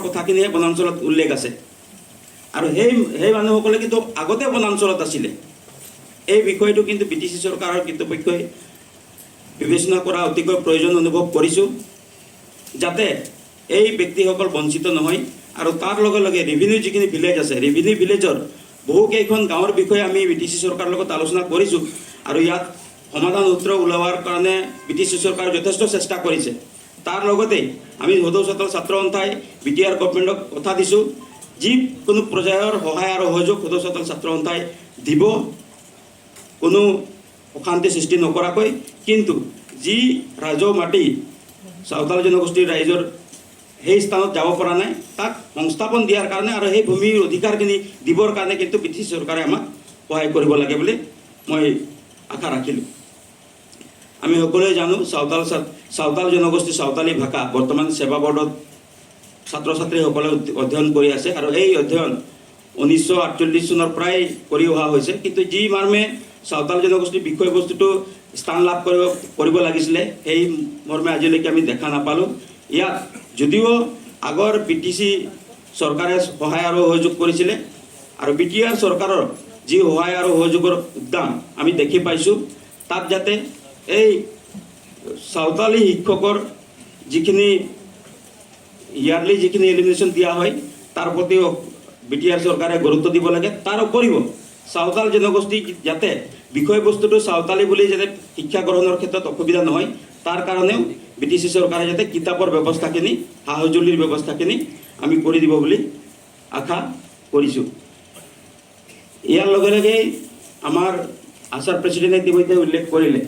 কথাখিনিহে বনাঞ্চলত উল্লেখ আছে আৰু সেই মানুহসকলে কিন্তু আগতে বনাঞ্চলত আছিলে। এই বিষয়টো কিন্তু BTC চৰকাৰৰ কৰ্তৃপক্ষই বিবেচনা কৰা অতিকৈ প্ৰয়োজন অনুভৱ কৰিছোঁ, যাতে এই ব্যক্তিসকল বঞ্চিত নহয়। আৰু তাৰ লগে লগে ৰেভিনিউ যিখিনি ভিলেজ আছে, ৰেভিনিউ ভিলেজৰ বহুকেইখন গাঁৱৰ বিষয়ে আমি BTC চৰকাৰৰ লগত আলোচনা কৰিছোঁ আৰু ইয়াত সমাধান সূত্ৰ ওলোৱাৰ কাৰণে BTC চৰকাৰে যথেষ্ট চেষ্টা কৰিছে। তাৰ লগতে আমি সদৌ চটল ছাত্ৰ সন্থাই BTR গভৰ্ণমেণ্টক কথা দিছোঁ, যিকোনো পৰ্যায়ৰ সহায় আৰু সহযোগ সদৌ চটল ছাত্ৰ সন্থাই দিব, কোনো অশান্তি সৃষ্টি নকৰাকৈ। কিন্তু যি ৰাজহ মাটি চাওতাল জনগোষ্ঠীৰ ৰাইজৰ সেই স্থানত যাব পৰা নাই, তাক সংস্থাপন দিয়াৰ কাৰণে আৰু সেই ভূমিৰ অধিকাৰখিনি দিবৰ কাৰণে কিন্তু BTC চৰকাৰে আমাক সহায় কৰিব লাগে বুলি মই আশা ৰাখিলোঁ। আমি সকলোৱে জানো চাওতাল জনগোষ্ঠী চাওতালী ভাষা বৰ্তমান সেৱা বৰ্ডত ছাত্ৰ ছাত্ৰীসকলে অধ্যয়ন কৰি আছে আৰু এই অধ্যয়ন 1948 চনৰ পৰাই কৰি অহা হৈছে। কিন্তু যি মৰ্মে চাওতাল জনগোষ্ঠীৰ বিষয়বস্তুটো স্থান লাভ কৰিব লাগিছিলে, সেই মৰ্মে আজিলৈকে আমি দেখা নাপালোঁ। ইয়াত যদিও আগৰ BTC চৰকাৰে সহায় আৰু সহযোগ কৰিছিলে আৰু BTR চৰকাৰৰ যি সহায় আৰু সহযোগৰ উদ্যম আমি দেখি পাইছোঁ, তাত যাতে এই চাওতালী শিক্ষকৰ যিখিনি ইয়াৰলি যিখিনি এলিমিনেশ্যন দিয়া হয় তাৰ প্ৰতি BTR চৰকাৰে গুৰুত্ব দিব লাগে। তাৰ উপৰিও চাওতাল জনগোষ্ঠী যাতে বিষয়বস্তুটো চাওতালী বুলি যাতে শিক্ষা গ্ৰহণৰ ক্ষেত্ৰত অসুবিধা নহয়, তাৰ কাৰণেও BTC চৰকাৰে যাতে কিতাপৰ ব্যৱস্থাখিনি, সা সঁজুলিৰ ব্যৱস্থাখিনি আমি কৰি দিব বুলি আশা কৰিছোঁ। ইয়াৰ লগে লগে আমাৰ আচাৰ প্ৰেচিডেণ্টে ইতিমধ্যে উল্লেখ কৰিলে